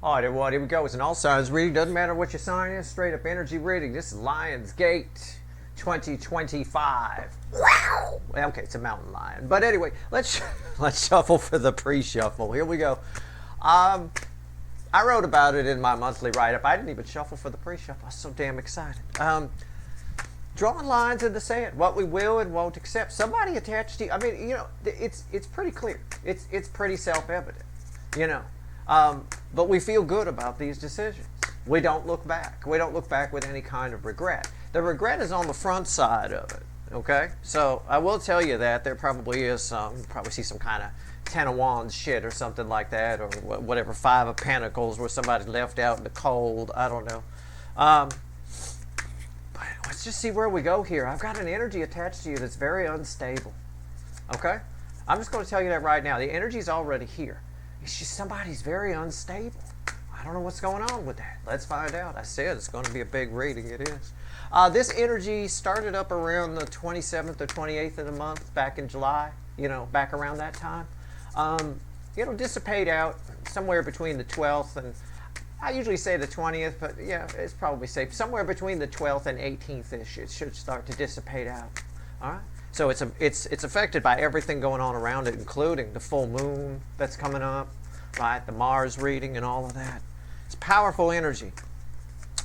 All right, everyone, here we go. It's an all signs reading. Doesn't matter what your sign is, straight up energy reading. This is Lionsgate 2025. Wow. Okay, it's a mountain lion. But anyway, let's shuffle for the pre-shuffle. Here we go. I wrote about it in my monthly write-up. I didn't even shuffle for the pre-shuffle. I was so damn excited. Drawing lines in the sand, what we will and won't accept. Somebody attached to you. I mean, you know, it's pretty clear. It's pretty self-evident. You know. But we feel good about these decisions. We don't look back. We don't look back with any kind of regret. The regret is on the front side of it, okay? So I will tell you that there probably is some, you probably see some kind of Ten of Wands shit or something like that, or whatever, Five of Pentacles where somebody's left out in the cold. I don't know. But let's just see where we go here. I've got an energy attached to you that's very unstable, okay? I'm just going to tell you that right now. The energy's already here. It's just somebody's very unstable. I don't know what's going on with that. Let's find out. I said it's going to be a big reading. It is. This energy started up around the 27th or 28th of the month back in July, you know, back around that time. It'll dissipate out somewhere between the 12th and, I usually say the 20th, but yeah, it's probably safe. Somewhere between the 12th and 18th-ish, it should start to dissipate out. All right? So it's affected by everything going on around it, including the full moon that's coming up, right? The Mars reading and all of that. It's powerful energy.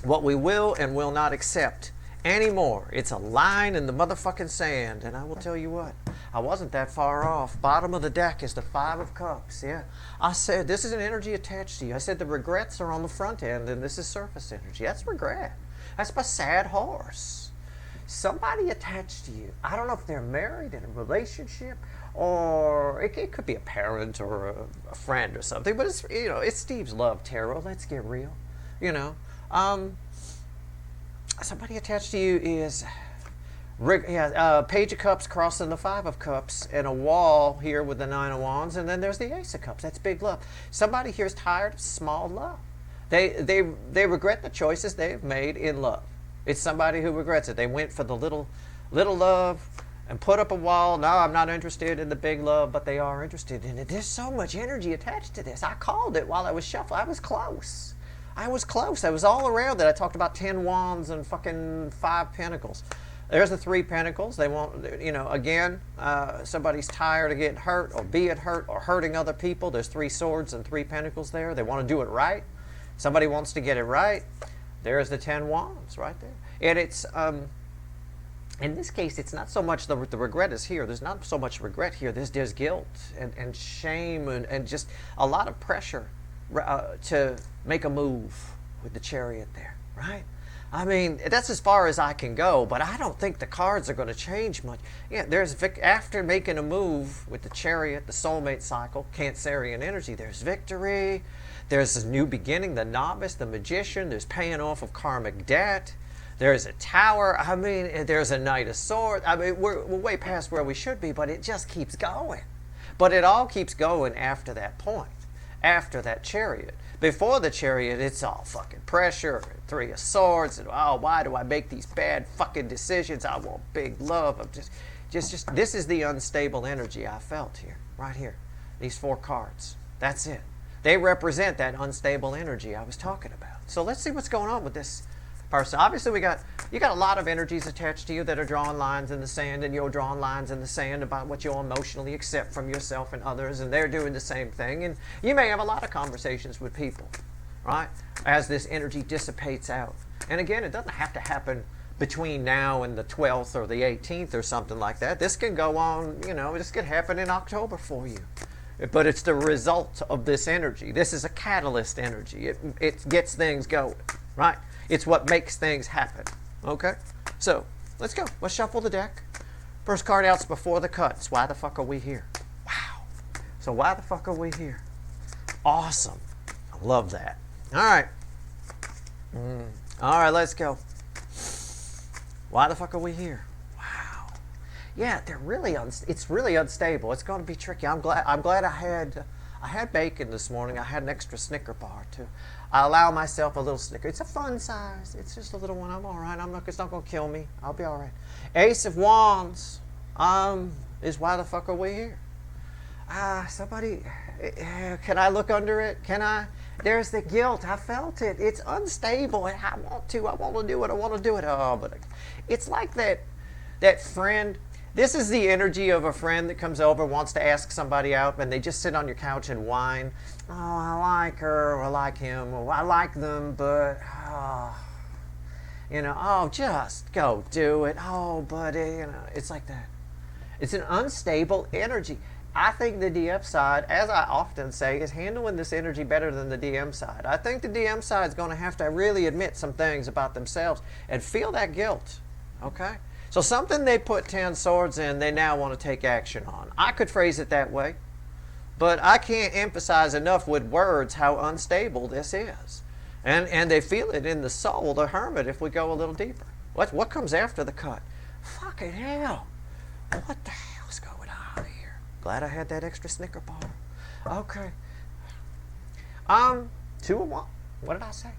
What we will and will not accept anymore. It's a line in the motherfucking sand. And I will tell you what, I wasn't that far off. Bottom of the deck is the Five of Cups. Yeah. I said this is an energy attached to you. I said the regrets are on the front end and this is surface energy. That's regret. That's my sad horse. Somebody attached to you. I don't know if they're married in a relationship, or it could be a parent or a friend or something. But it's, you know, it's Steve's Love Tarot. Let's get real. You know, somebody attached to you is Page of Cups crossing the Five of Cups, and a wall here with the Nine of Wands, and then there's the Ace of Cups. That's big love. Somebody here is tired of small love. They regret the choices they've made in love. It's somebody who regrets it. They went for the little love and put up a wall. No, I'm not interested in the big love, but they are interested in it. There's so much energy attached to this. I called it while I was shuffling. I was close. I was all around it. I talked about 10 Wands and fucking 5 Pentacles. There's the 3 Pentacles. They won't, you know, again, somebody's tired of getting hurt or being hurt or hurting other people. There's 3 Swords and 3 Pentacles there. They want to do it right. Somebody wants to get it right. There's the 10 Wands right there. And it's, in this case, it's not so much the regret is here. There's not so much regret here. There's guilt and shame and just a lot of pressure to make a move with the Chariot there, right? I mean, that's as far as I can go, but I don't think the cards are going to change much. Yeah, after making a move with the Chariot, the Soulmate cycle, Cancerian energy, there's victory. There's a new beginning, the Novice, the Magician. There's paying off of karmic debt. There's a Tower. I mean, there's a Knight of Swords. I mean, we're way past where we should be, but it just keeps going. But it all keeps going after that point, after that Chariot. Before the Chariot, it's all fucking pressure, 3 of Swords, and oh, why do I make these bad fucking decisions? I want big love. I'm just this is the unstable energy I felt here, right here. These 4 cards. That's it. They represent that unstable energy I was talking about. So let's see what's going on with this person. Obviously, you got a lot of energies attached to you that are drawing lines in the sand, and you're drawing lines in the sand about what you'll emotionally accept from yourself and others, and they're doing the same thing. And you may have a lot of conversations with people, right, as this energy dissipates out. And again, it doesn't have to happen between now and the 12th or the 18th or something like that. This can go on, you know, this could happen in October for you. But it's the result of this energy. This is a catalyst energy. It gets things going, right? It's what makes things happen, okay? So, let's go. Let's shuffle the deck. First card out's Before the Cuts. Why the fuck are we here? Wow. So why the fuck are we here? Awesome. I love that. All right. All right, let's go. Why the fuck are we here? Yeah, it's really unstable. It's going to be tricky. I'm glad I had bacon this morning. I had an extra Snicker bar too. I allow myself a little Snicker. It's a fun size. It's just a little one. I'm all right. It's not going to kill me. I'll be all right. Ace of Wands is why the fuck are we here? Somebody, can I look under it? Can I? There's the guilt. I felt it. It's unstable. And I want to do it. I want to do it. Oh, but it's like that friend. This is the energy of a friend that comes over, wants to ask somebody out, and they just sit on your couch and whine. Oh, I like her, or I like him, or I like them, but, oh, oh, just go do it. Oh, buddy, it's like that. It's an unstable energy. I think the DM side, as I often say, is handling this energy better than the DM side. I think the DM side is going to have to really admit some things about themselves and feel that guilt, okay? So something they put 10 swords in, they now want to take action on. I could phrase it that way, but I can't emphasize enough with words how unstable this is. And they feel it in the soul, the hermit, if we go a little deeper. What comes after the cut? Fucking hell. What the hell's going on here? Glad I had that extra Snicker bar. Okay. Two of Wands. What did I say?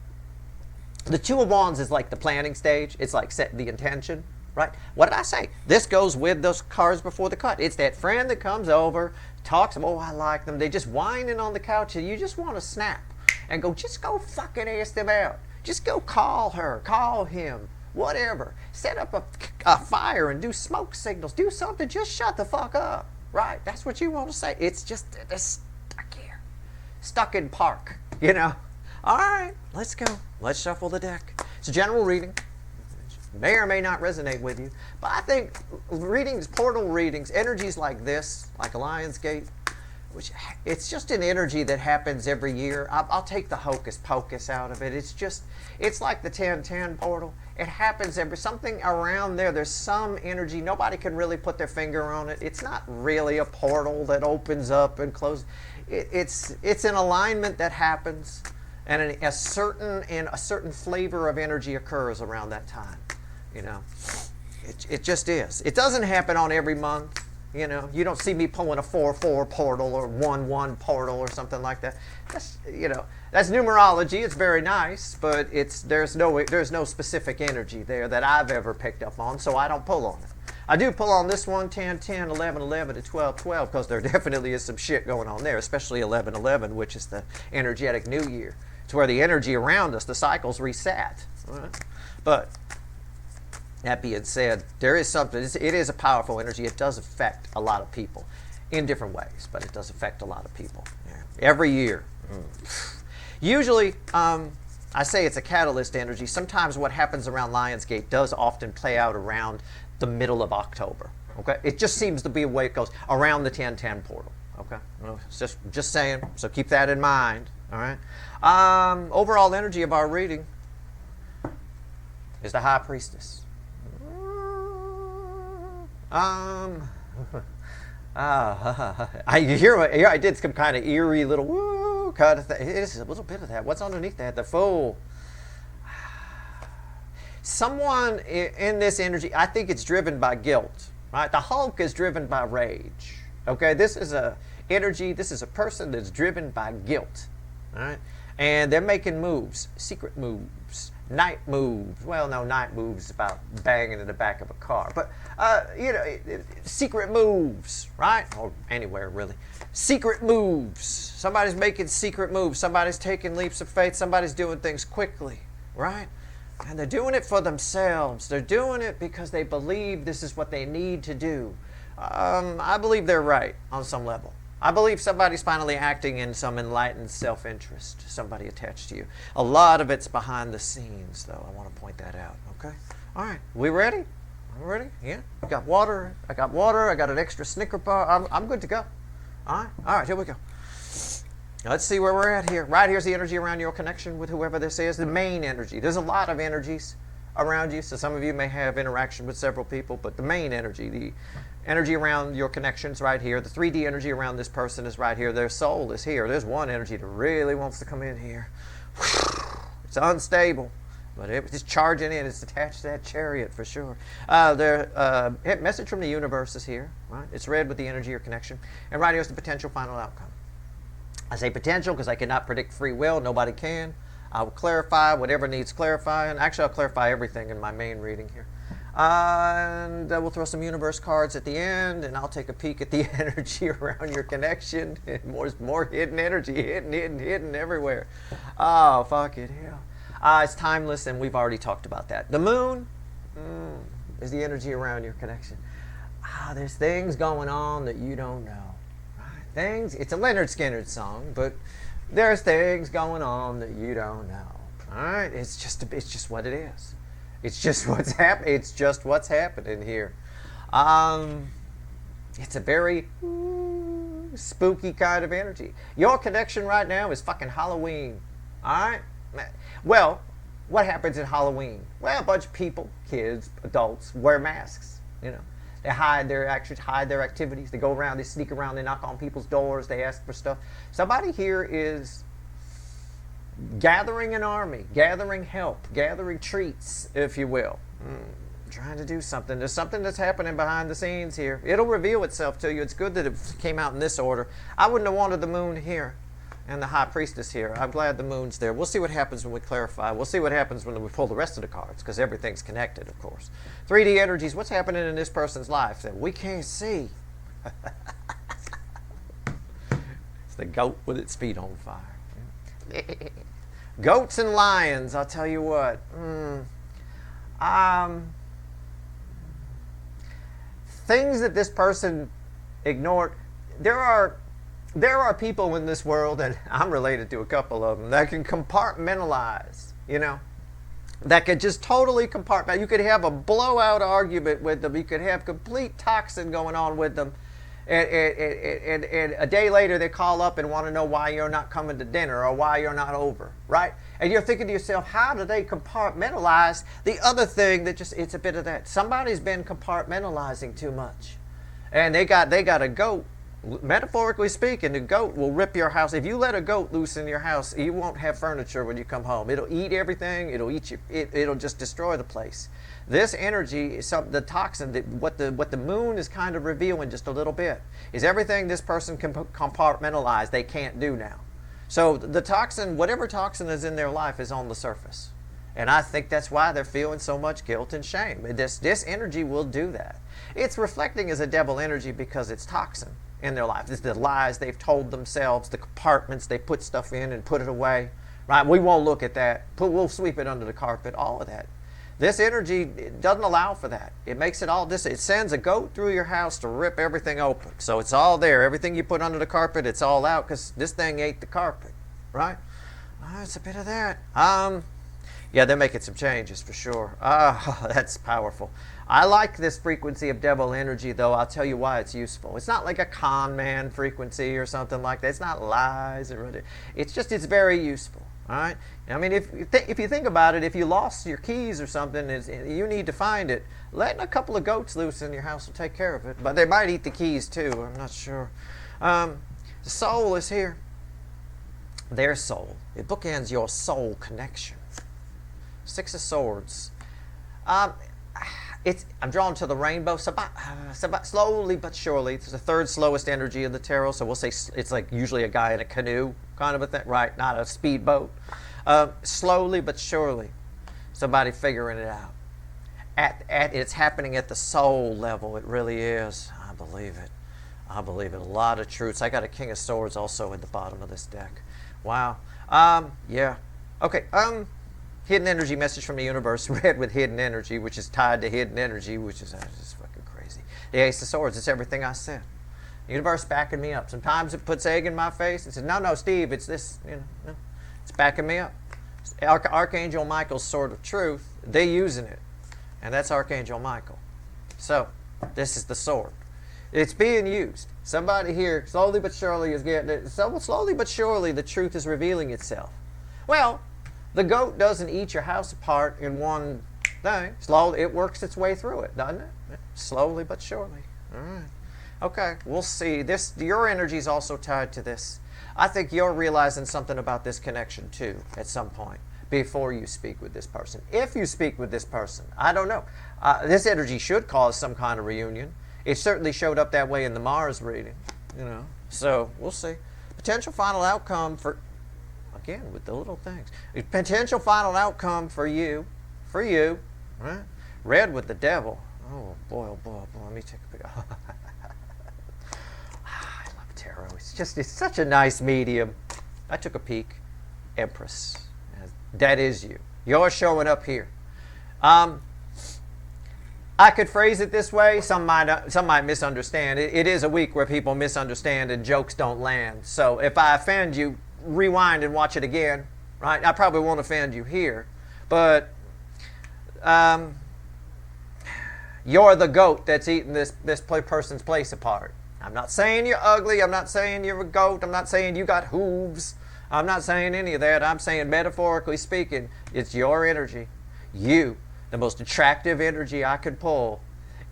The Two of Wands is like the planning stage. It's like setting the intention. Right? What did I say? This goes with those cards before the cut. It's that friend that comes over, talks, oh, I like them. They just whining on the couch and you just want to snap and go, just go fucking ask them out. Just go call her, call him, whatever. Set up a fire and do smoke signals. Do something. Just shut the fuck up. Right? That's what you want to say. It's just it's stuck here. Stuck in park, All right, let's go. Let's shuffle the deck. It's a general reading. May or may not resonate with you, but I think readings, portal readings, energies like this, like a Lion's Gate, which it's just an energy that happens every year. I'll take the hocus pocus out of it. It's like the 10-10 portal. It happens something around there. There's some energy. Nobody can really put their finger on it. It's not really a portal that opens up and closes. It's an alignment that happens, and a certain flavor of energy occurs around that time. It just is. It doesn't happen on every month. You don't see me pulling a 4-4 portal or 1-1 portal or something like that. That's numerology. It's very nice, but there's no specific energy there that I've ever picked up on, so I don't pull on it. I do pull on this one, 10-10, 11-11, and 12-12, because there definitely is some shit going on there, especially 11-11, which is the energetic new year. It's where the energy around us, the cycles reset. Right? But that being said, there is something. It is a powerful energy. It does affect a lot of people in different ways, but it does affect a lot of people. Yeah. Every year. Usually, I say it's a catalyst energy. Sometimes what happens around Lionsgate does often play out around the middle of October. Okay, it just seems to be a way it goes around the 10-10 portal. Okay, it's just saying. So keep that in mind. All right. Overall energy of our reading is the High Priestess. I did some kind of eerie little woo kind of thing. It is a little bit of that. What's underneath that? The Fool. Someone in this energy, I think it's driven by guilt. Right? The Hulk is driven by rage. Okay, this is a energy. This is a person that's driven by guilt. All right, and they're making moves, secret moves. Night moves. Well, no, night moves about banging in the back of a car. But, secret moves, right? Or anywhere, really. Secret moves. Somebody's making secret moves. Somebody's taking leaps of faith. Somebody's doing things quickly, right? And they're doing it for themselves. They're doing it because they believe this is what they need to do. I believe they're right on some level. I believe somebody's finally acting in some enlightened self-interest, somebody attached to you. A lot of it's behind the scenes, though. I want to point that out, okay? All right, we ready? We ready? Yeah? I got water. I got an extra Snicker bar. I'm good to go. All right, here we go. Let's see where we're at here. Right here's the energy around your connection with whoever this is, the main energy. There's a lot of energies around you, so some of you may have interaction with several people, but the main energy, the energy around your connections right here. The 3D energy around this person is right here. Their soul is here. There's one energy that really wants to come in here. It's unstable, but it's charging in. It's attached to that chariot for sure. Message from the universe is here. Right? It's read with the energy or connection. And right here is the potential final outcome. I say potential because I cannot predict free will. Nobody can. I will clarify whatever needs clarifying. Actually, I'll clarify everything in my main reading here. And we'll throw some universe cards at the end, and I'll take a peek at the energy around your connection. And more hidden energy, hidden everywhere. Oh, fuck it, hell. It's timeless, and we've already talked about that. The moon is the energy around your connection. There's things going on that you don't know. Right? Things. It's a Leonard Skinner song, but there's things going on that you don't know. All right, it's just what it is. It's just what's happening. It's just what's happening here. It's a very spooky kind of energy. Your connection right now is fucking Halloween. All right. Well, what happens at Halloween? Well, a bunch of people, kids, adults, wear masks. You know, they hide their activities. They go around. They sneak around. They knock on people's doors. They ask for stuff. Somebody here is gathering an army, gathering help, gathering treats, if you will. Trying to do something. There's something that's happening behind the scenes here. It'll reveal itself to you. It's good that it came out in this order. I wouldn't have wanted the moon here and the high priestess here. I'm glad the moon's there. We'll see what happens when we clarify. We'll see what happens when we pull the rest of the cards, because everything's connected, of course. 3D energies, what's happening in this person's life that we can't see? It's the goat with its feet on fire. Goats and lions, I'll tell you what. Things that this person ignored. There are people in this world, and I'm related to a couple of them, that can compartmentalize, you know. That could just totally compartmentalize. You could have a blowout argument with them. You could have complete toxin going on with them. And a day later they call up and want to know why you're not coming to dinner or why you're not over, right? And you're thinking to yourself, how do they compartmentalize the other thing that just, it's a bit of that. Somebody's been compartmentalizing too much. And they got a goat. Metaphorically speaking, the goat will rip your house. If you let a goat loose in your house, you won't have furniture when you come home. It'll eat everything. It'll eat you. It'll just destroy the place. This energy is the toxin that what the moon is kind of revealing just a little bit is everything this person can compartmentalize they can't do now. So the toxin, whatever toxin is in their life, is on the surface, and I think that's why they're feeling so much guilt and shame. This energy will do that. It's reflecting as a devil energy because it's toxin in their life. It's the lies they've told themselves, the compartments they put stuff in and put it away. Right? We won't look at that. We'll sweep it under the carpet. All of that. This energy doesn't allow for that. It makes it all this. It sends a goat through your house to rip everything open. So it's all there. Everything you put under the carpet, it's all out because this thing ate the carpet, right? It's a bit of that. Yeah, they're making some changes for sure. That's powerful. I like this frequency of devil energy, though. I'll tell you why it's useful. It's not like a con man frequency or something like that. It's not lies. It's very useful. All right. I mean, if you think about it, if you lost your keys or something, you need to find it. Letting a couple of goats loose in your house will take care of it. But they might eat the keys too. I'm not sure. The soul is here. Their soul. It bookends your soul connection. 6 of Swords. I'm drawn to the rainbow. Slowly but surely. It's the third slowest energy of the tarot, so we'll say it's like usually a guy in a canoe kind of a thing, right? Not a speedboat. Slowly but surely, somebody figuring it out. It's happening at the soul level. It really is. I believe it. I believe it. A lot of truths. I got a King of Swords also at the bottom of this deck. Wow. Yeah. Okay. Hidden energy message from the universe, read with hidden energy, which is tied to hidden energy, which is just fucking crazy. The Ace of Swords, it's everything I said. The universe backing me up. Sometimes it puts egg in my face and says, no, Steve, it's this, no, it's backing me up. Archangel Michael's sword of truth, they're using it. And that's Archangel Michael. So, this is the sword. It's being used. Somebody here, slowly but surely, is getting it. So slowly but surely, the truth is revealing itself. Well, the goat doesn't eat your house apart in one thing. Slowly, it works its way through it, doesn't it? Slowly but surely. All right. Okay, we'll see. Your energy is also tied to this. I think you're realizing something about this connection too at some point before you speak with this person. If you speak with this person, I don't know. This energy should cause some kind of reunion. It certainly showed up that way in the Mars reading, So we'll see. Potential final outcome for. Again, with the little things. Potential final outcome for you, right? Red with the devil. Oh boy, oh boy, oh boy. Let me take a picture. I love tarot. It's such a nice medium. I took a peek. Empress. That is you. You're showing up here. I could phrase it this way. Some might misunderstand. It is a week where people misunderstand and jokes don't land. So if I offend you, rewind and watch it again. Right? I probably won't offend you here, but you're the goat that's eating this person's place apart. I'm not saying you're ugly. I'm not saying you're a goat. I'm not saying you got hooves. I'm not saying any of that. I'm saying, metaphorically speaking, it's your energy. You, the most attractive energy I could pull,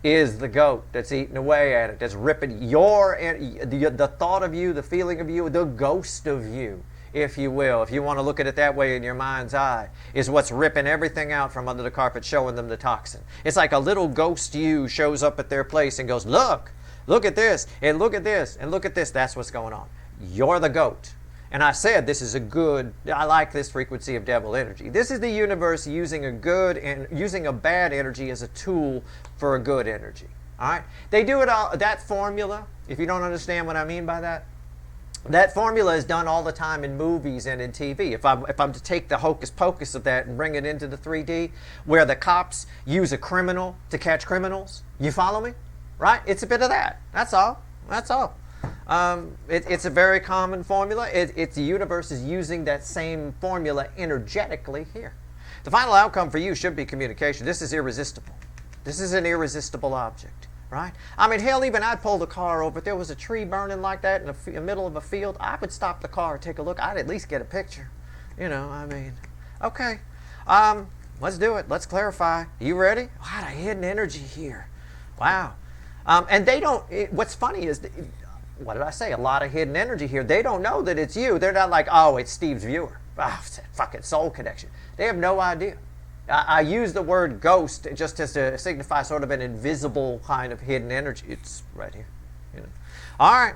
is the goat that's eating away at it, that's ripping the thought of you, the feeling of you, the ghost of you, if you will, if you want to look at it that way in your mind's eye, is what's ripping everything out from under the carpet, showing them the toxin. It's like a little ghost you shows up at their place and goes, look at this, and look at this, and look at this. That's what's going on. You're the goat. And I said this is I like this frequency of devil energy. This is the universe using a bad energy as a tool for a good energy. All right? They do it all, that formula, if you don't understand what I mean by that, that formula is done all the time in movies and in TV. If I'm to take the hocus pocus of that and bring it into the 3D, where the cops use a criminal to catch criminals, you follow me? Right? It's a bit of that. That's all. That's all. It's a very common formula. The universe is using that same formula energetically here. The final outcome for you should be communication. This is irresistible. This is an irresistible object, right? I mean, hell, even I'd pull the car over. If there was a tree burning like that in the middle of a field, I would stop the car, take a look. I'd at least get a picture. You know, I mean, okay. Let's do it. Let's clarify. You ready? Wow, a hidden energy here. Wow. And they don't, what's funny is, what did I say? A lot of hidden energy here. They don't know that it's you. They're not like, oh, it's Steve's viewer. Oh, it's a fucking soul connection. They have no idea. I use the word ghost just as to signify sort of an invisible kind of hidden energy. It's right here. You know. All right.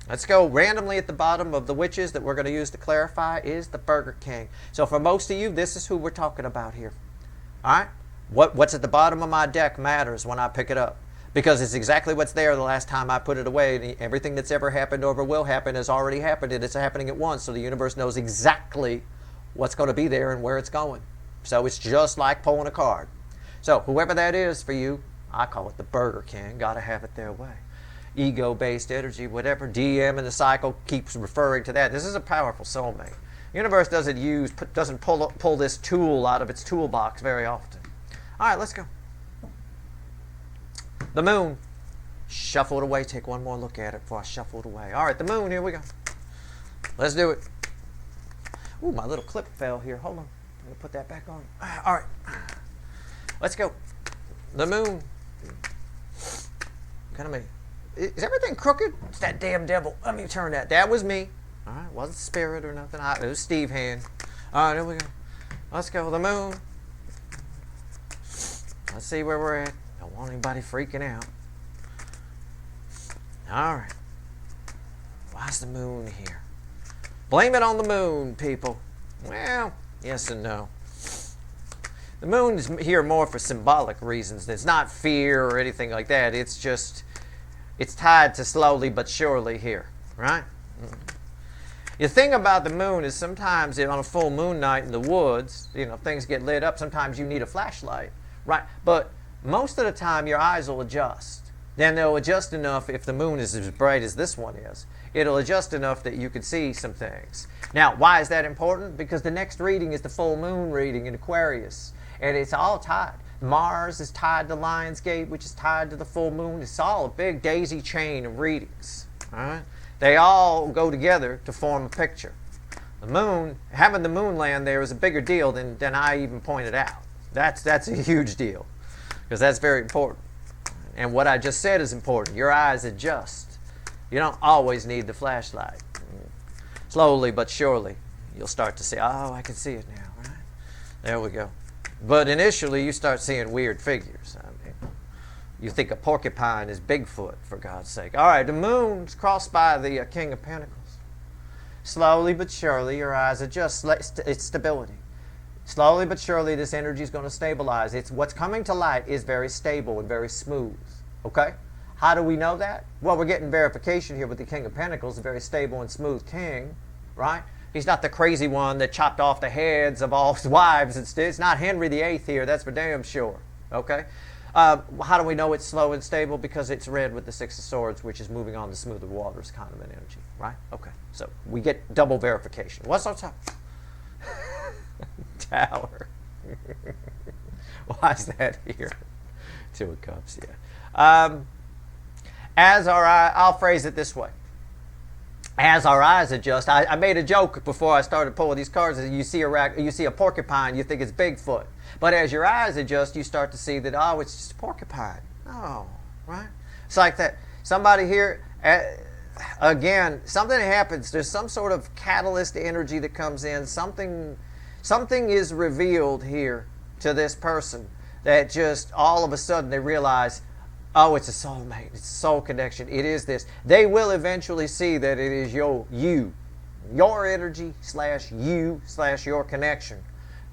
Let's go. Randomly at the bottom of the witches that we're going to use to clarify is the Burger King. So for most of you, this is who we're talking about here. All right? What's at the bottom of my deck matters when I pick it up, because it's exactly what's there the last time I put it away. And everything that's ever happened or ever will happen has already happened, and it's happening at once. So the universe knows exactly what's going to be there and where it's going. So it's just like pulling a card. So whoever that is for you, I call it the Burger King. Got to have it their way. Ego-based energy, whatever. DM in the cycle keeps referring to that. This is a powerful soulmate. The universe doesn't pull this tool out of its toolbox very often. All right, let's go. The moon. Shuffle it away. Take one more look at it before I shuffle it away. All right, the moon. Here we go. Let's do it. Ooh, my little clip fell here. Hold on. I'm going to put that back on. All right. Let's go. The moon. Is everything crooked? It's that damn devil. Let me turn that. That was me. All right. Wasn't spirit or nothing. It was Steve Hand. All right, there we go. Let's go. The moon. Let's see where we're at. Don't want anybody freaking out. All right. Why's the moon here? Blame it on the moon, people. Well, yes and no. The moon is here more for symbolic reasons. It's not fear or anything like that. It's just, it's tied to slowly but surely here, right? The thing about the moon is sometimes on a full moon night in the woods, you know, things get lit up. Sometimes you need a flashlight, right? But most of the time your eyes will adjust. Then they'll adjust enough if the moon is as bright as this one is. It'll adjust enough that you can see some things. Now, why is that important? Because the next reading is the full moon reading in Aquarius. And it's all tied. Mars is tied to Lionsgate, which is tied to the full moon. It's all a big daisy chain of readings. All right? They all go together to form a picture. The moon, having the moon land there is a bigger deal than I even pointed out. That's a huge deal, because that's very important. And what I just said is important. Your eyes adjust. You don't always need the flashlight. Slowly but surely, you'll start to see, oh, I can see it now, right? There we go. But initially, you start seeing weird figures. I mean, you think a porcupine is Bigfoot, for God's sake. All right, the moon's crossed by the King of Pentacles. Slowly but surely, your eyes adjust. It's stability. Slowly but surely, this energy is going to stabilize. It's what's coming to light is very stable and very smooth. Okay? How do we know that? Well, we're getting verification here with the King of Pentacles, a very stable and smooth king, right? He's not the crazy one that chopped off the heads of all his wives. It's not Henry VIII here, that's for damn sure. Okay? How do we know it's slow and stable? Because it's red with the Six of Swords, which is moving on to smoother waters kind of an energy, right? Okay, so we get double verification. What's on top? Tower. Why is that here? Two of Cups, yeah. As our eye, I'll phrase it this way. As our eyes adjust, I made a joke before I started pulling these cards. You see a porcupine, you think it's Bigfoot. But as your eyes adjust, you start to see that, oh, it's just a porcupine. Oh, right? It's like that. Somebody here, again, something happens. There's some sort of catalyst energy that comes in. Something is revealed here to this person that just all of a sudden they realize, oh, it's a soulmate. It's a soul connection. It is this. They will eventually see that it is your energy / your connection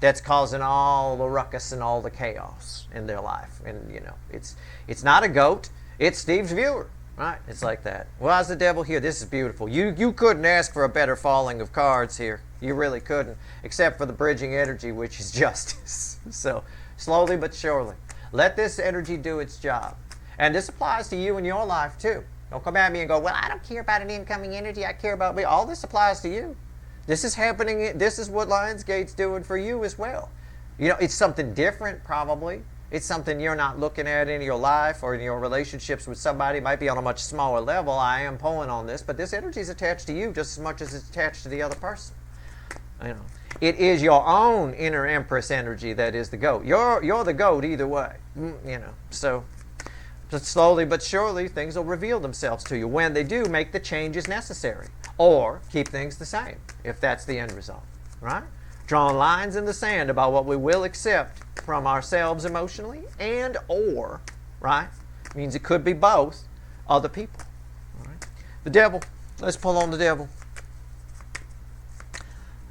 that's causing all the ruckus and all the chaos in their life. And, you know, it's not a goat. It's Steve's viewer, right? It's like that. Well, how's the devil here? This is beautiful. You couldn't ask for a better falling of cards here. You really couldn't, except for the bridging energy, which is justice. So, slowly but surely, let this energy do its job. And this applies to you in your life, too. Don't come at me and go, well, I don't care about an incoming energy. I care about me. All this applies to you. This is happening. This is what Lionsgate's doing for you as well. You know, it's something different, probably. It's something you're not looking at in your life or in your relationships with somebody. It might be on a much smaller level. I am pulling on this. But this energy is attached to you just as much as it's attached to the other person. You know, it is your own inner Empress energy that is the goat. You're the goat either way. You know, so slowly but surely things will reveal themselves to you. When they do, make the changes necessary, or keep things the same if that's the end result. Right? Drawing lines in the sand about what we will accept from ourselves emotionally, and or right means it could be both other people. Right? The devil. Let's pull on the devil.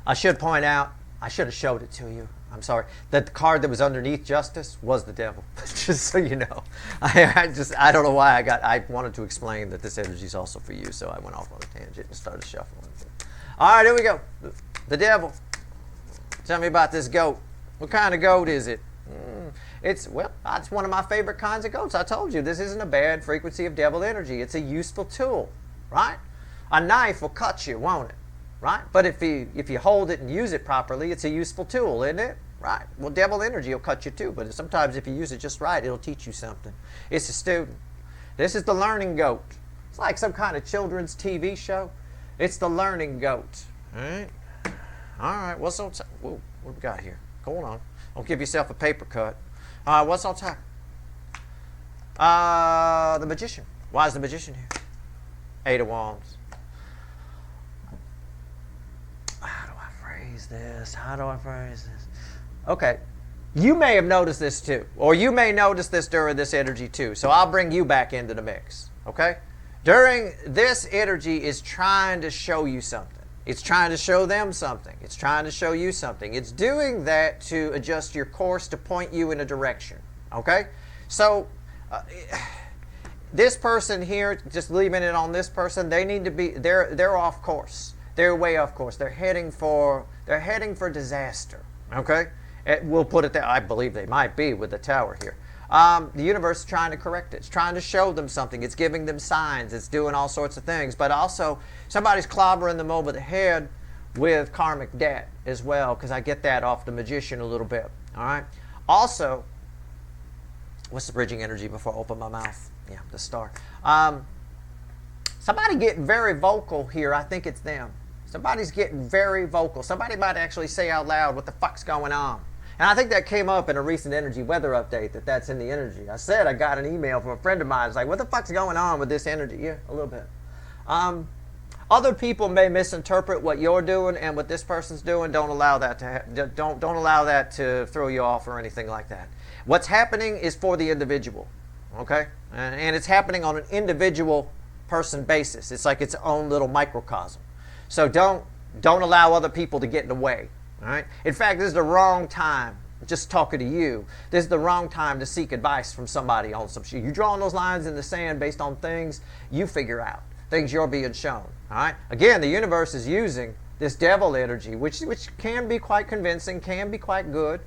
I should point out, I should have showed it to you. I'm sorry. That the card that was underneath Justice was the devil. Just so you know. I don't know why I wanted to explain that this energy is also for you, so I went off on a tangent and started shuffling. All right, here we go. The devil. Tell me about this goat. What kind of goat is it? It's one of my favorite kinds of goats. I told you, this isn't a bad frequency of devil energy. It's a useful tool, right? A knife will cut you, won't it? Right? But if you hold it and use it properly, it's a useful tool, isn't it? Right? Well, devil energy will cut you too, but sometimes if you use it just right, it'll teach you something. It's a student. This is the learning goat. It's like some kind of children's TV show. It's the learning goat. All right? All right, what's on top? Whoa, what we got here? Hold on. Don't give yourself a paper cut. What's on top? The Magician. Why is the Magician here? Eight of Wands. How do I phrase this? Okay. You may have noticed this too. Or you may notice this during this energy too. So I'll bring you back into the mix. Okay? During this energy is trying to show you something. It's trying to show them something. It's trying to show you something. It's doing that to adjust your course to point you in a direction. Okay? So this person here, just leaving it on this person, they need to be, they're off course. They're way off course. They're heading for disaster. Okay? We'll put it there. I believe they might be with the Tower here. The universe is trying to correct it. It's trying to show them something. It's giving them signs. It's doing all sorts of things. But also, somebody's clobbering them over the head with karmic debt as well, because I get that off the Magician a little bit. All right? Also, what's the bridging energy before I open my mouth? Yeah, the Star. Somebody getting very vocal here. I think it's them. Somebody's getting very vocal. Somebody might actually say out loud, what the fuck's going on? And I think that came up in a recent energy weather update, that's in the energy. I said I got an email from a friend of mine. It's like, what the fuck's going on with this energy? Yeah, a little bit. Other people may misinterpret what you're doing and what this person's doing. Don't allow that to don't allow that to throw you off or anything like that. What's happening is for the individual, okay? And it's happening on an individual person basis. It's like its own little microcosm. So don't allow other people to get in the way, All right. In fact, this is the wrong time. Just talking to you, this is the wrong time to seek advice from somebody on some shit. You're drawing those lines in the sand based on things you figure out, things you're being shown. All right. Again, the universe is using this devil energy, which can be quite convincing, can be quite good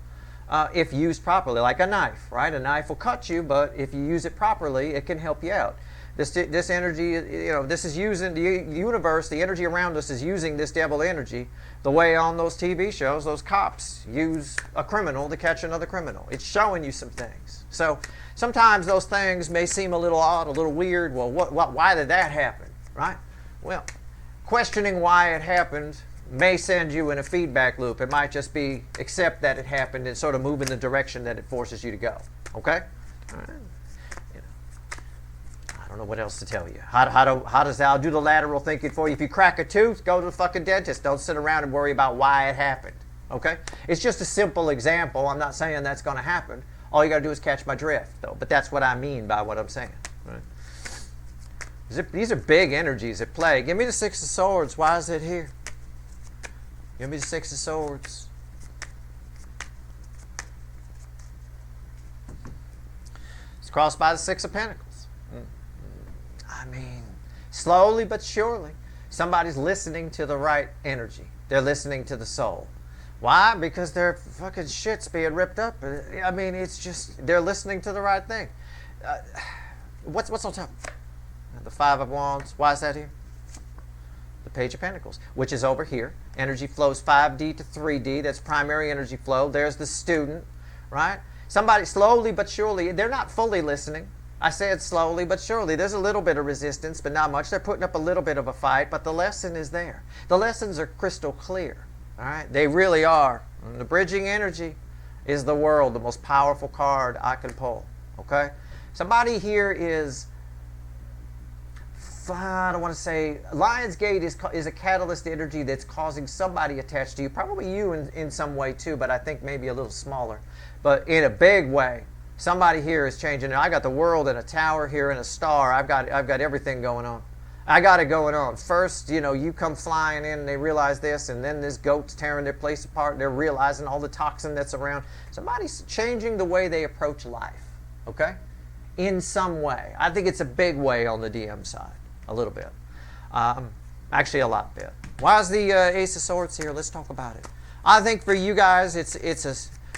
if used properly, like a knife. Right. A knife will cut you, but if you use it properly, it can help you out. This energy, this is using the universe. The energy around us is using this devil energy the way on those TV shows, those cops use a criminal to catch another criminal. It's showing you some things. So sometimes those things may seem a little odd, a little weird. Well, why did that happen, right? Well, questioning why it happened may send you in a feedback loop. It might just be accept that it happened and sort of move in the direction that it forces you to go. Okay? All right. I don't know what else to tell you. How does I'll do the lateral thinking for you. If you crack a tooth, go to the fucking dentist. Don't sit around and worry about why it happened. Okay? It's just a simple example. I'm not saying that's going to happen. All you got to do is catch my drift, though. But that's what I mean by what I'm saying. Right? These are big energies at play. Give me the Six of Swords. Why is it here? Give me the Six of Swords. It's crossed by the Six of Pentacles. I mean, slowly but surely, somebody's listening to the right energy. They're listening to the soul. Why? Because their fucking shit's being ripped up. I mean, it's just, they're listening to the right thing. What's on top? The Five of Wands. Why is that here? The Page of Pentacles, which is over here. Energy flows 5D to 3D. That's primary energy flow. There's the student, right? Somebody slowly but surely, they're not fully listening. I said slowly but surely. There's a little bit of resistance, but not much. They're putting up a little bit of a fight, but the lesson is there. The lessons are crystal clear. All right? They really are. And the bridging energy is the world, the most powerful card I can pull. Okay? Somebody here is, I don't want to say, Lionsgate is a catalyst energy that's causing somebody attached to you, probably you in some way too, but I think maybe a little smaller. But in a big way, somebody here is changing it. I got the world and a tower here and a star. I've got everything going on. I got it going on. First, you come flying in and they realize this, and then this goat's tearing their place apart and they're realizing all the toxin that's around. Somebody's changing the way they approach life, okay? In some way. I think it's a big way on the DM side. A little bit. Actually, a lot bit. Why is the Ace of Swords here? Let's talk about it. I think for you guys,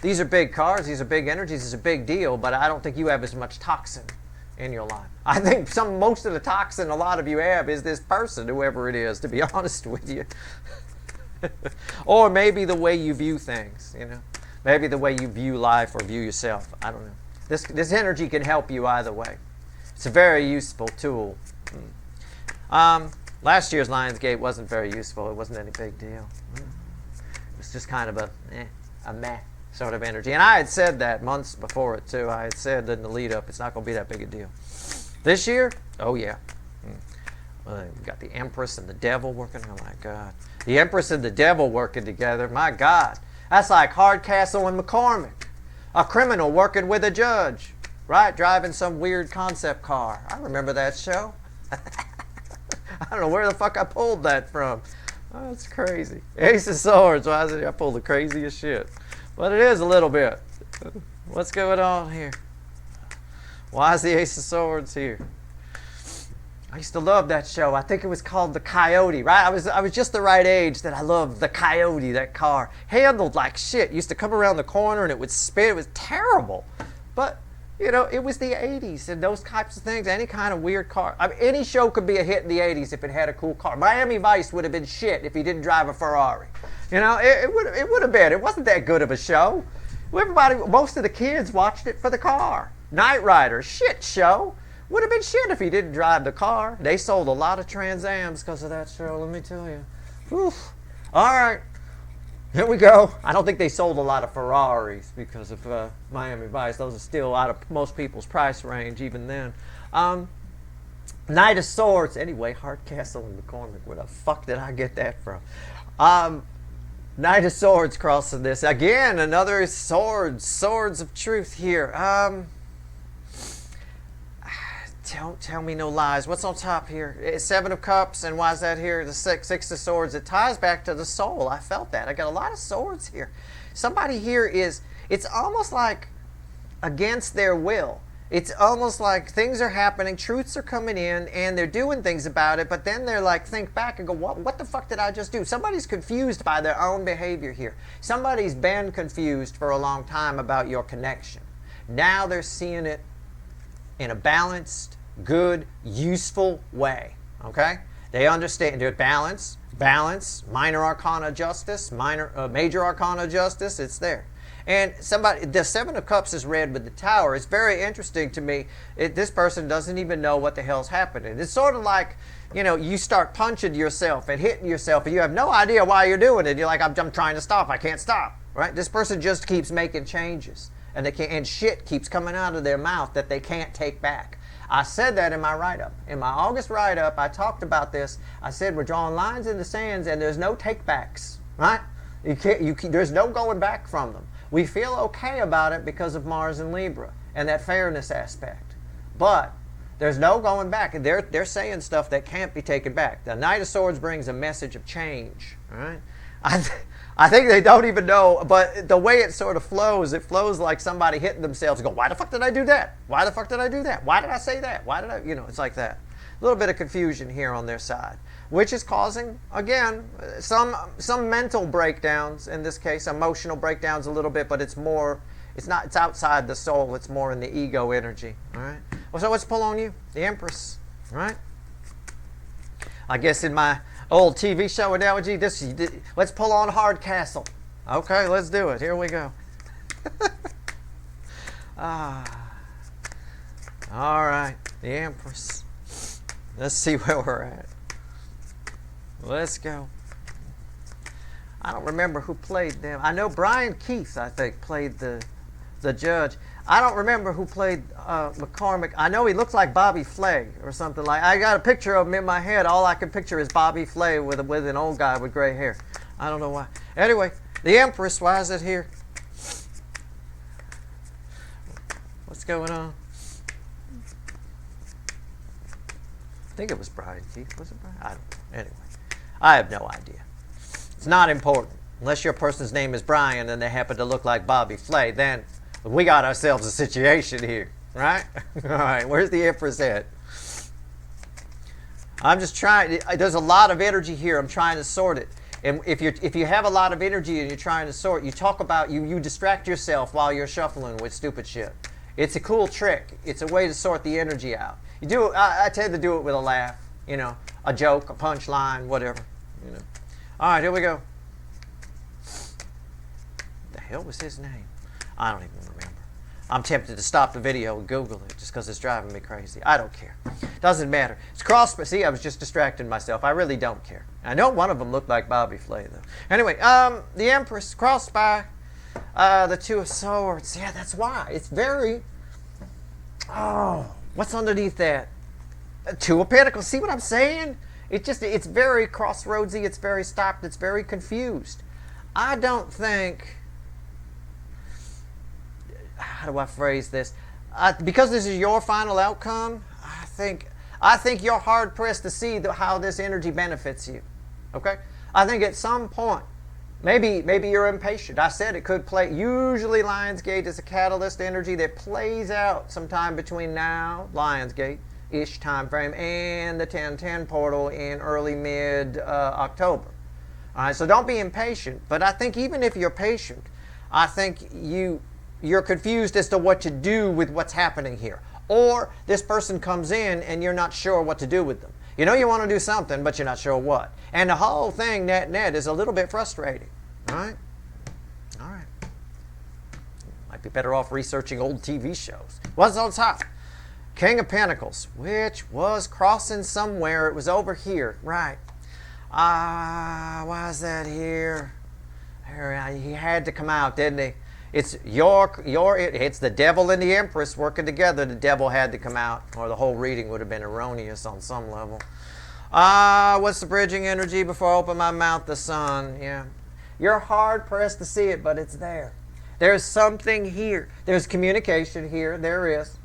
these are big cards, these are big energies, it's a big deal, but I don't think you have as much toxin in your life. I think most of the toxin a lot of you have is this person, whoever it is, to be honest with you. Or maybe the way you view things, Maybe the way you view life or view yourself. I don't know. This energy can help you either way. It's a very useful tool. Last year's Lionsgate wasn't very useful. It wasn't any big deal. It was just kind of a meh sort of energy. And I had said that months before it too. I had said in the lead up, it's not going to be that big a deal. This year, oh yeah. Well, we've got the Empress and the Devil working. Oh my God. The Empress and the Devil working together. My God. That's like Hardcastle and McCormick. A criminal working with a judge. Right? Driving some weird concept car. I remember that show. I don't know where the fuck I pulled that from. Oh, that's crazy. Ace of Swords. Why is it I pulled the craziest shit? But it is a little bit. What's going on here? Why is the Ace of Swords here? I used to love that show. I think it was called The Coyote, right? I was just the right age that I loved The Coyote, that car. Handled like shit. Used to come around the corner and it would spin. It was terrible. But it was the 80s and those types of things. Any kind of weird car. I mean, any show could be a hit in the 80s if it had a cool car. Miami Vice would have been shit if he didn't drive a Ferrari. It would have been. It wasn't that good of a show. Most of the kids watched it for the car. Knight Rider, shit show. Would have been shit if he didn't drive the car. They sold a lot of Trans Ams because of that show, let me tell you. Oof. All right. Here we go. I don't think they sold a lot of Ferraris because of Miami Vice. Those are still out of most people's price range even then. Knight of Swords. Anyway, Hardcastle and McCormick. Where the fuck did I get that from? Knight of Swords crossing this. Again, another swords of truth here. Don't tell me no lies. What's on top here? It's Seven of Cups, and why is that here? The Six of Swords. It ties back to the soul. I felt that. I got a lot of swords here. Somebody here is, it's almost like against their will. It's almost like things are happening, truths are coming in, and they're doing things about it, but then they're like, think back and go, what the fuck did I just do? Somebody's confused by their own behavior here. Somebody's been confused for a long time about your connection. Now they're seeing it in a balanced, good, useful way. Okay? They understand their balance, minor arcana justice, major arcana justice, it's there. And the Seven of Cups is read with the Tower. It's very interesting to me. This person doesn't even know what the hell's happening. It's sort of like, you start punching yourself and hitting yourself, and you have no idea why you're doing it. You're like, I'm trying to stop. I can't stop. Right? This person just keeps making changes, and shit keeps coming out of their mouth that they can't take back. I said that in my write-up. In my August write-up, I talked about this. I said we're drawing lines in the sands, and there's no take-backs. Right? There's no going back from them. We feel okay about it because of Mars and Libra and that fairness aspect. But there's no going back. They're saying stuff that can't be taken back. The Knight of Swords brings a message of change. All right? I think they don't even know, but the way it sort of flows, it flows like somebody hitting themselves and go, why the fuck did I do that? Why the fuck did I do that? Why did I say that? Why did I, it's like that. A little bit of confusion here on their side, which is causing, again, some mental breakdowns, in this case, emotional breakdowns a little bit, but it's outside the soul, it's more in the ego energy, all right? Well, so let's pull on you, the Empress, all right? I guess in my old TV show analogy, let's pull on Hardcastle. Okay, let's do it. Here we go. All right, the Empress. Let's see where we're at. Let's go. I don't remember who played them. I know Brian Keith, I think, played the judge. I don't remember who played McCormick. I know he looks like Bobby Flay or something like. I got a picture of him in my head. All I can picture is Bobby Flay with an old guy with gray hair. I don't know why. Anyway, the Empress. Why is it here? What's going on? I think it was Brian Keith. Was it Brian? I don't know. Anyway, I have no idea. It's not important. Unless your person's name is Brian and they happen to look like Bobby Flay, then we got ourselves a situation here, right? All right, where's the Empress at? I'm just trying. There's a lot of energy here. I'm trying to sort it. And if you have a lot of energy and you're trying to sort, you talk about you distract yourself while you're shuffling with stupid shit. It's a cool trick. It's a way to sort the energy out. You do. I tend to do it with a laugh, a joke, a punchline, whatever, All right, here we go. What the hell was his name? I don't even remember. I'm tempted to stop the video and Google it just because it's driving me crazy. I don't care. Doesn't matter. It's crossed. See, I was just distracting myself. I really don't care. I know one of them looked like Bobby Flay, though. Anyway, the Empress crossed by the Two of Swords. Yeah, that's why. It's very... Oh, what's underneath that? Two of Pentacles. See what I'm saying? It's very crossroadsy. It's very stopped. It's very confused. I don't think... How do I phrase this? Because this is your final outcome, I think you're hard pressed to see how this energy benefits you. Okay? I think at some point, maybe you're impatient. I said it could play. Usually Lionsgate is a catalyst energy that plays out sometime between now, Lionsgate-ish time frame, and the 1010 portal in early mid October. All right, so don't be impatient. But I think even if you're patient, I think you're confused as to what to do with what's happening here. Or this person comes in and you're not sure what to do with them. You want to do something, but you're not sure what. And the whole thing, net, is a little bit frustrating. All right? All right. Might be better off researching old TV shows. What's on top? King of Pentacles, which was crossing somewhere. It was over here. Right. Why is that here? He had to come out, didn't he? It's it's the devil and the Empress working together. The devil had to come out, or the whole reading would have been erroneous on some level. What's the bridging energy before I open my mouth? The Sun. Yeah. You're hard pressed to see it, but it's there. There's something here. There's communication here. There is.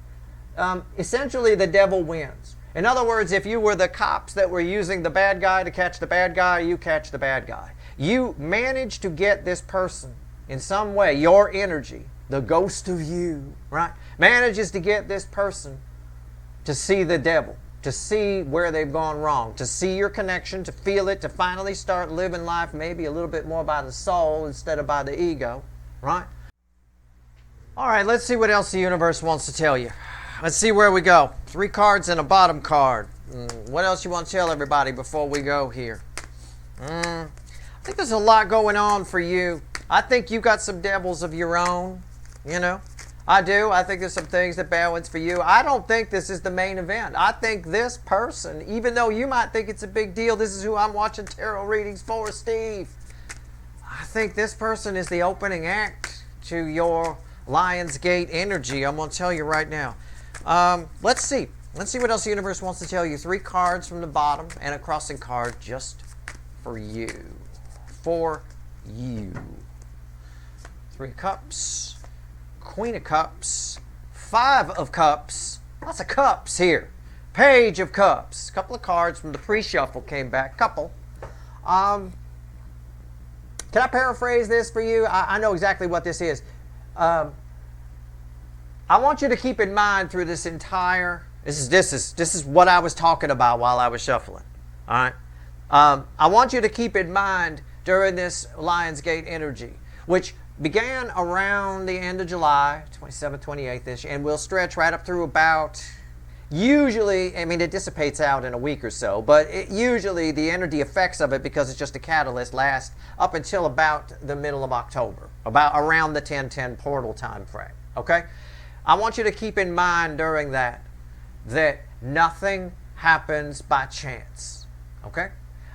essentially the devil wins. In other words, if you were the cops that were using the bad guy to catch the bad guy, you catch the bad guy. You manage to get this person in some way, your energy, the ghost of you, right, manages to get this person to see the devil, to see where they've gone wrong, to see your connection, to feel it, to finally start living life maybe a little bit more by the soul instead of by the ego, right? All right, let's see what else the universe wants to tell you. Let's see where we go. 3 cards and a bottom card. What else you want to tell everybody before we go here? I think there's a lot going on for you. I think you got some devils of your own, you know. I do. I think there's some things that balance for you. I don't think this is the main event. I think this person, even though you might think it's a big deal, this is who I'm watching tarot readings for, Steve. I think this person is the opening act to your Lionsgate energy. I'm going to tell you right now. Let's see. Let's see what else the universe wants to tell you. 3 cards from the bottom and a crossing card just for you. For you. 3 cups. Queen of Cups. 5 of Cups. Lots of cups here. Page of Cups. A couple of cards from the pre-shuffle came back. Couple. Can I paraphrase this for you? I know exactly what this is. I want you to keep in mind through this entire, this is what I was talking about while I was shuffling. All right. I want you to keep in mind during this Lionsgate energy, which began around the end of July, 27th, 28th-ish, and will stretch right up through about, usually, I mean, it dissipates out in a week or so, but usually the energy effects of it, because it's just a catalyst, last up until about the middle of October, about around the 10/10 portal time frame, okay? I want you to keep in mind during that nothing happens by chance, okay?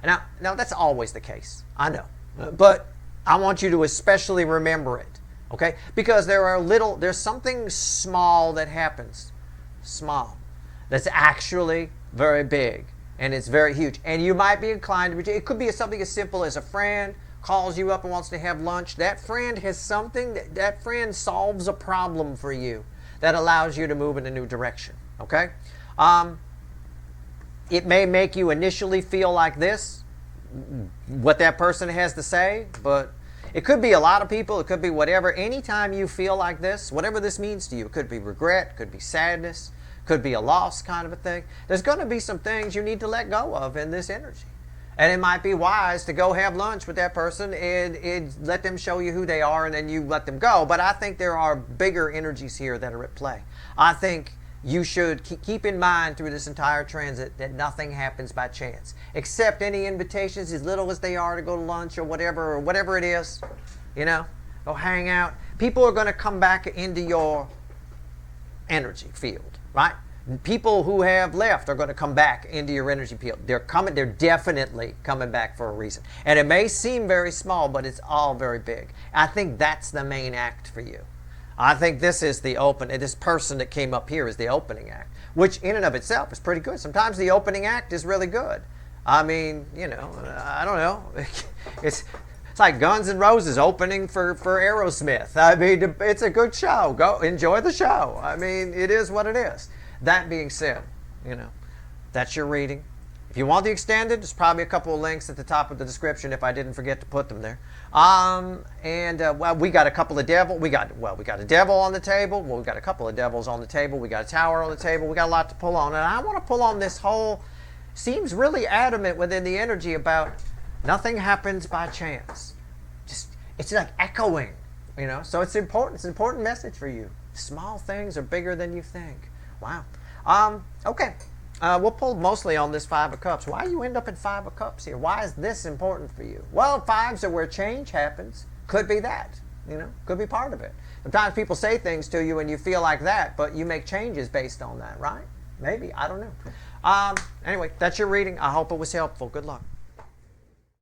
Now that's always the case, I know, but I want you to especially remember it, okay? Because there's something small that happens, small, that's actually very big, and it's very huge. And you might be inclined to, it could be something as simple as a friend calls you up and wants to have lunch. That friend has something, that friend solves a problem for you that allows you to move in a new direction, okay? It may make you initially feel like this, what that person has to say, but it could be a lot of people, it could be whatever. Anytime you feel like this, whatever this means to you, it could be regret, could be sadness, could be a loss kind of a thing. There's going to be some things you need to let go of in this energy. And it might be wise to go have lunch with that person and let them show you who they are, and then you let them go. But I think there are bigger energies here that are at play. I think you should keep in mind through this entire transit that nothing happens by chance. Accept any invitations, as little as they are, to go to lunch or whatever it is. You know, go hang out. People are going to come back into your energy field, right? People who have left are going to come back into your energy field. They're definitely coming back for a reason. And it may seem very small, but it's all very big. I think that's the main act for you. I think this is this person that came up here is the opening act, which in and of itself is pretty good. Sometimes the opening act is really good. I mean, you know, I don't know. It's like Guns N' Roses opening for Aerosmith. I mean, it's a good show. Go enjoy the show. I mean, it is what it is. That being said, you know, that's your reading. If you want the extended, there's probably a couple of links at the top of the description if I didn't forget to put them there. Well, we got a couple of devils. We got a devil on the table. Well, we got a couple of devils on the table. We got a tower on the table. We got a lot to pull on. And I want to pull on this whole, seems really adamant within the energy about nothing happens by chance. Just, it's like echoing, you know. So it's important. It's an important message for you. Small things are bigger than you think. Wow. Okay. We'll pull mostly on this 5 of Cups. Why you end up in 5 of Cups here? Why is this important for you? Well, 5s are where change happens. Could be that. You know, could be part of it. Sometimes people say things to you and you feel like that, but you make changes based on that, right? Maybe. I don't know. Anyway, that's your reading. I hope it was helpful. Good luck.